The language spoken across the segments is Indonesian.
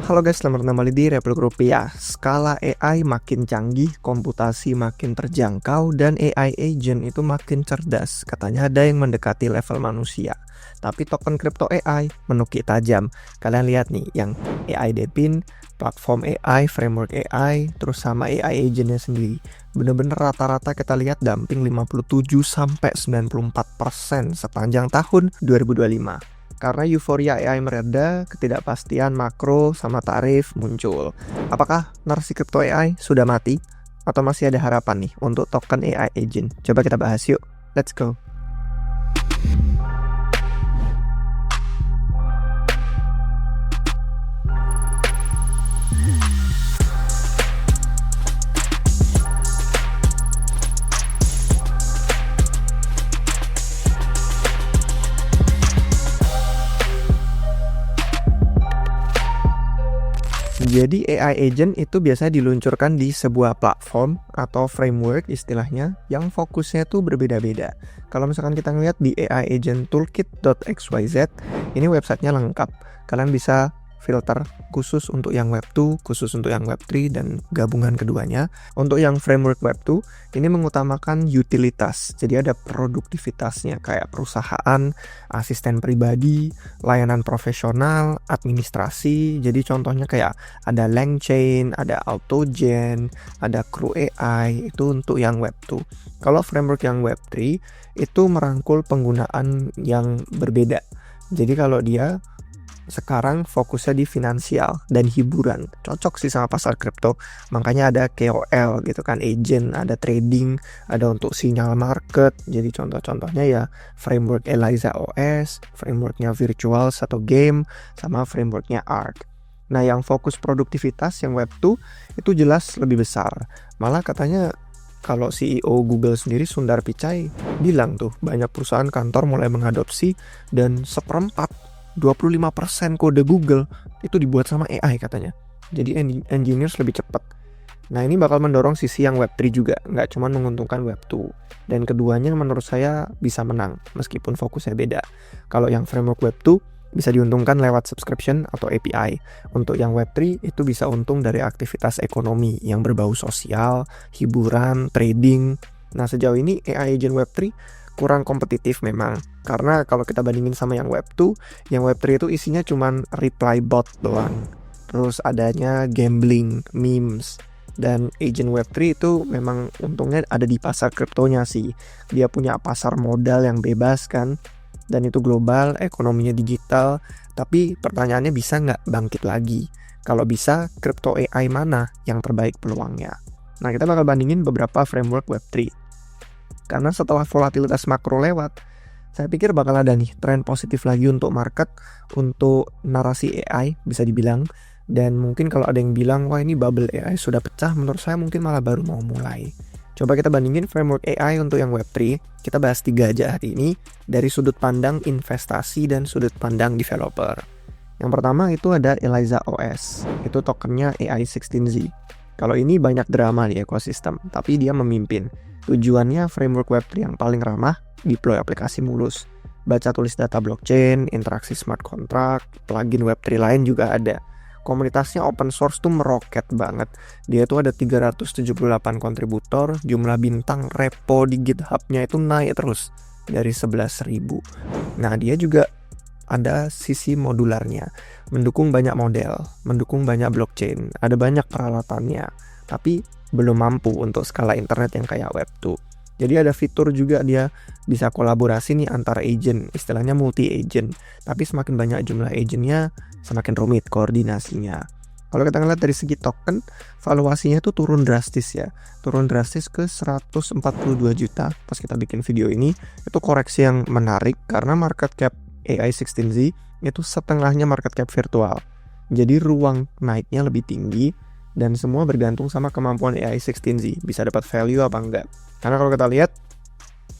Halo guys, selamat datang kembali di Republik Rupiah. Skala AI makin canggih, komputasi makin terjangkau, dan AI agent itu makin cerdas. Katanya ada yang mendekati level manusia. Tapi token kripto AI menukik tajam. Kalian lihat nih, yang AI Depin, platform AI, framework AI, terus sama AI agentnya sendiri. Bener-bener rata-rata kita lihat dumping 57-94% sepanjang tahun 2025. Karena euforia AI mereda, ketidakpastian makro sama tarif muncul. Apakah narasi kripto AI sudah mati? Atau masih ada harapan nih untuk token AI agent? Coba kita bahas yuk. Let's go. Jadi AI agent itu biasanya diluncurkan di sebuah platform atau framework istilahnya yang fokusnya tuh berbeda-beda. Kalau misalkan kita ngeliat di AI agent toolkit.xyz, ini websitenya lengkap. Kalian bisa filter khusus untuk yang web 2, khusus untuk yang web 3, dan gabungan keduanya. Untuk yang framework web 2, ini mengutamakan utilitas. Jadi ada produktivitasnya kayak perusahaan, asisten pribadi, layanan profesional, administrasi. Jadi contohnya kayak ada LangChain, ada AutoGen, ada Crew AI, itu untuk yang web 2. Kalau framework yang web 3, itu merangkul penggunaan yang berbeda. Jadi kalau dia sekarang fokusnya di finansial dan hiburan, cocok sih sama pasar kripto. Makanya ada KOL gitu kan, agent, ada trading, ada untuk sinyal market. Jadi contoh-contohnya ya framework Eliza OS, frameworknya Virtuals atau game, sama frameworknya Arc. Nah yang fokus produktivitas yang web 2 itu jelas lebih besar. Malah katanya kalau CEO Google sendiri Sundar Pichai bilang tuh banyak perusahaan kantor mulai mengadopsi, dan 25% kode Google itu dibuat sama AI katanya. Jadi engineers lebih cepat. Nah ini bakal mendorong sisi yang web 3 juga, nggak cuma menguntungkan web 2. Dan keduanya menurut saya bisa menang, meskipun fokusnya beda. Kalau yang framework web 2 bisa diuntungkan lewat subscription atau API. Untuk yang web 3 itu bisa untung dari aktivitas ekonomi yang berbau sosial, hiburan, trading. Nah sejauh ini AI agent web 3 kurang kompetitif memang, karena kalau kita bandingin sama yang web 2, yang web 3 itu isinya cuman reply bot doang, terus adanya gambling, memes. Dan agent web 3 itu memang untungnya ada di pasar kriptonya sih. Dia punya pasar modal yang bebas kan, dan itu global, ekonominya digital. Tapi pertanyaannya, bisa nggak bangkit lagi? Kalau bisa, kripto AI mana yang terbaik peluangnya? Nah kita bakal bandingin beberapa framework web 3. Karena setelah volatilitas makro lewat, saya pikir bakal ada nih tren positif lagi untuk market, untuk narasi AI bisa dibilang. Dan mungkin kalau ada yang bilang, wah ini bubble AI sudah pecah, menurut saya mungkin malah baru mau mulai. Coba kita bandingin framework AI untuk yang web 3. Kita bahas 3 aja hari ini, dari sudut pandang investasi dan sudut pandang developer. Yang pertama itu ada Eliza OS, itu tokennya AI 16Z. Kalau ini banyak drama di ekosistem, tapi dia memimpin. Tujuannya framework web 3 yang paling ramah, deploy aplikasi mulus, baca tulis data blockchain, interaksi smart contract, plugin web 3 lain juga ada. Komunitasnya open source tuh meroket banget. Dia tuh ada 378 kontributor, jumlah bintang repo di GitHub-nya itu naik terus dari 11.000. Nah, dia juga ada sisi modularnya, mendukung banyak model, mendukung banyak blockchain, ada banyak peralatannya, tapi belum mampu untuk skala internet yang kayak web 2. Jadi ada fitur juga dia bisa kolaborasi nih antara agent, istilahnya multi agent. Tapi semakin banyak jumlah agentnya, semakin rumit koordinasinya. Kalau kita ngeliat dari segi token, valuasinya tuh turun drastis ya. Turun drastis ke 142 juta pas kita bikin video ini. Itu koreksi yang menarik karena market cap AI 16Z itu setengahnya market cap virtual. Jadi ruang naiknya lebih tinggi, dan semua bergantung sama kemampuan AI 16Z, bisa dapat value apa enggak. Karena kalau kita lihat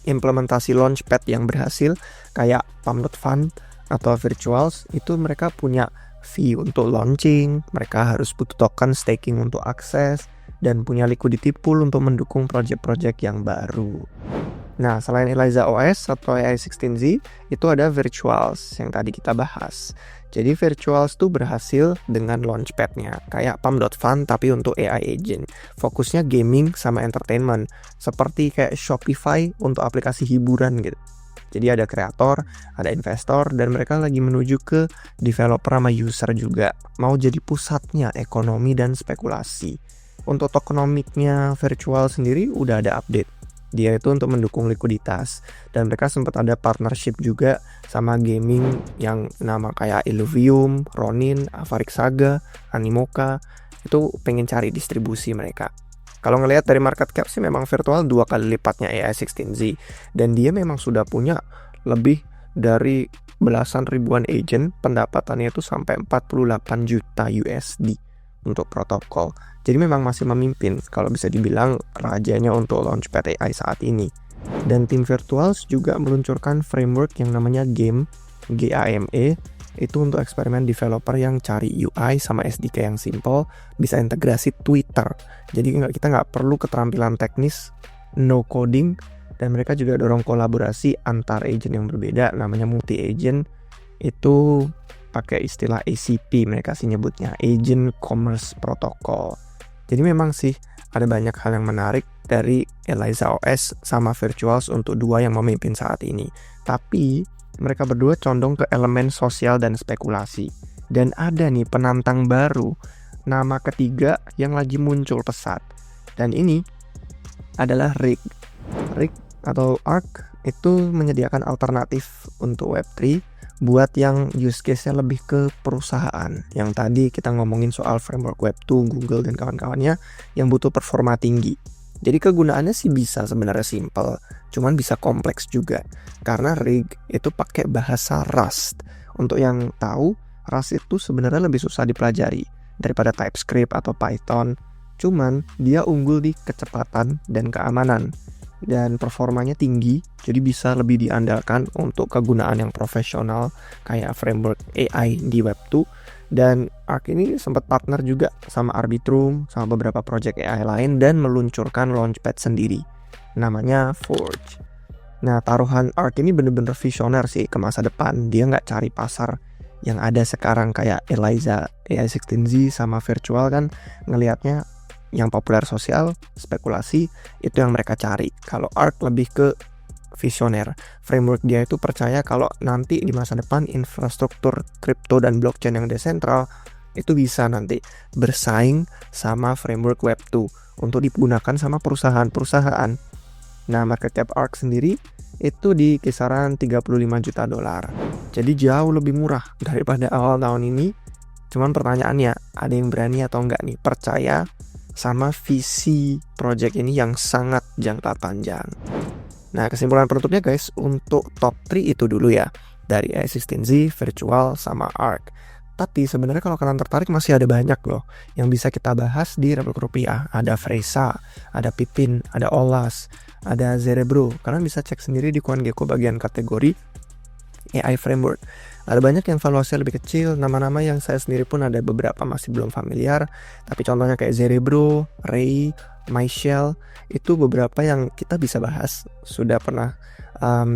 implementasi launchpad yang berhasil kayak Pump Fund atau Virtuals, itu mereka punya fee untuk launching, mereka harus butuh token staking untuk akses, dan punya liquidity pool untuk mendukung project-project yang baru. Nah, selain Eliza OS atau AI16Z, itu ada Virtuals yang tadi kita bahas. Jadi Virtuals tuh berhasil dengan launchpad-nya, kayak Pump.fun tapi untuk AI agent. Fokusnya gaming sama entertainment, seperti kayak Shopify untuk aplikasi hiburan gitu. Jadi ada kreator, ada investor, dan mereka lagi menuju ke developer sama user juga. Mau jadi pusatnya ekonomi dan spekulasi. Untuk tokenomiknya Virtual sendiri udah ada update. Dia itu untuk mendukung likuiditas, dan mereka sempat ada partnership juga sama gaming yang nama kayak Illuvium, Ronin, Avarik Saga, Animoca. Itu pengen cari distribusi mereka. Kalau ngelihat dari market cap sih memang Virtual 2 kali lipatnya AI16Z, dan dia memang sudah punya lebih dari belasan ribuan agent. Pendapatannya itu sampai 48 juta USD untuk protokol. Jadi memang masih memimpin kalau bisa dibilang rajanya untuk launchpad AI saat ini. Dan tim Virtuals juga meluncurkan framework yang namanya GAME, GAME, itu untuk eksperimen developer yang cari UI sama SDK yang simple, bisa integrasi Twitter. Jadi kita nggak perlu keterampilan teknis, no coding, dan mereka juga dorong kolaborasi antar agent yang berbeda, namanya multi agent. Itu pakai istilah ACP, mereka sih nyebutnya Agent Commerce Protocol. Jadi memang sih ada banyak hal yang menarik dari Eliza OS sama Virtuals untuk dua yang memimpin saat ini. Tapi mereka berdua condong ke elemen sosial dan spekulasi. Dan ada nih penantang baru, nama ketiga yang lagi muncul pesat. Dan ini adalah Rig. Rig atau Arc itu menyediakan alternatif untuk Web3 buat yang use case-nya lebih ke perusahaan. Yang tadi kita ngomongin soal framework Web2, Google dan kawan-kawannya yang butuh performa tinggi. Jadi kegunaannya sih bisa sebenarnya simple, cuman bisa kompleks juga. Karena Rig itu pakai bahasa Rust. Untuk yang tahu, Rust itu sebenarnya lebih susah dipelajari daripada TypeScript atau Python. Cuman dia unggul di kecepatan dan keamanan. Dan performanya tinggi, jadi bisa lebih diandalkan untuk kegunaan yang profesional kayak framework AI di Web2. Dan Arc ini sempat partner juga sama Arbitrum, sama beberapa project AI lain, dan meluncurkan launchpad sendiri namanya Forge. Nah, taruhan Arc ini bener-bener visioner sih ke masa depan. Dia nggak cari pasar yang ada sekarang kayak Eliza AI16Z sama Virtual kan, ngelihatnya yang populer sosial, spekulasi, itu yang mereka cari. Kalau Arc lebih ke visioner. Framework dia itu percaya kalau nanti di masa depan infrastruktur kripto dan blockchain yang desentral itu bisa nanti bersaing sama framework Web2 untuk digunakan sama perusahaan-perusahaan. Nah, market cap Arc sendiri itu di kisaran 35 juta dolar. Jadi jauh lebih murah daripada awal tahun ini. Cuman pertanyaannya, ada yang berani atau enggak nih percaya sama visi project ini yang sangat jangka panjang. Nah, kesimpulan penutupnya guys, untuk top 3 itu dulu ya, dari AI16Z, Virtual, sama Arc. Tapi sebenarnya kalau kalian tertarik masih ada banyak loh yang bisa kita bahas di Republik Rupiah. Ada Fresa, ada Pipin, ada Olas, ada Zerebro. Kalian bisa cek sendiri di CoinGecko bagian kategori AI Framework. Ada banyak yang valuasinya lebih kecil, nama-nama yang saya sendiri pun ada beberapa masih belum familiar. Tapi contohnya kayak Zerebro, Ray, MyShell, itu beberapa yang kita bisa bahas. Sudah pernah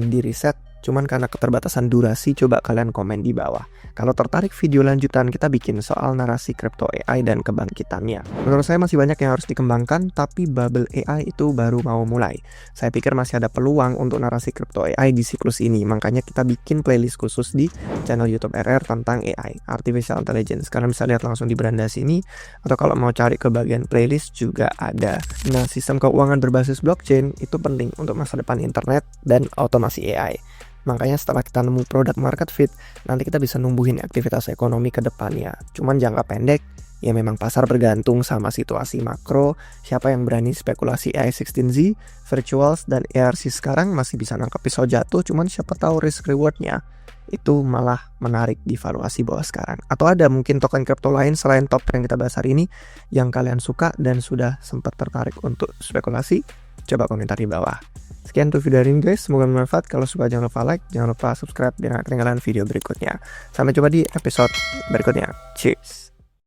di riset, cuman karena keterbatasan durasi, coba kalian komen di bawah. Kalau tertarik video lanjutan kita bikin soal narasi crypto AI dan kebangkitannya. Menurut saya masih banyak yang harus dikembangkan, tapi bubble AI itu baru mau mulai. Saya pikir masih ada peluang untuk narasi crypto AI di siklus ini, makanya kita bikin playlist khusus di channel YouTube RR tentang AI, Artificial Intelligence. Kalian bisa lihat langsung di beranda sini, atau kalau mau cari ke bagian playlist juga ada. Nah, sistem keuangan berbasis blockchain itu penting untuk masa depan internet dan otomasi AI. Makanya setelah kita nemu produk market fit, nanti kita bisa numbuhin aktivitas ekonomi ke depannya. Cuman jangka pendek, ya memang pasar bergantung sama situasi makro. Siapa yang berani spekulasi AI16Z, Virtuals, dan ARC sekarang masih bisa nangkep pisau jatuh. Cuman siapa tahu risk rewardnya itu malah menarik di valuasi bawah sekarang. Atau ada mungkin token kripto lain selain top yang kita bahas hari ini yang kalian suka dan sudah sempat tertarik untuk spekulasi. Coba komentar di bawah. Sekian untuk video hari ini guys, semoga bermanfaat. Kalau suka jangan lupa like, jangan lupa subscribe biar gak ketinggalan video berikutnya. Sampai jumpa di episode berikutnya. Cheers.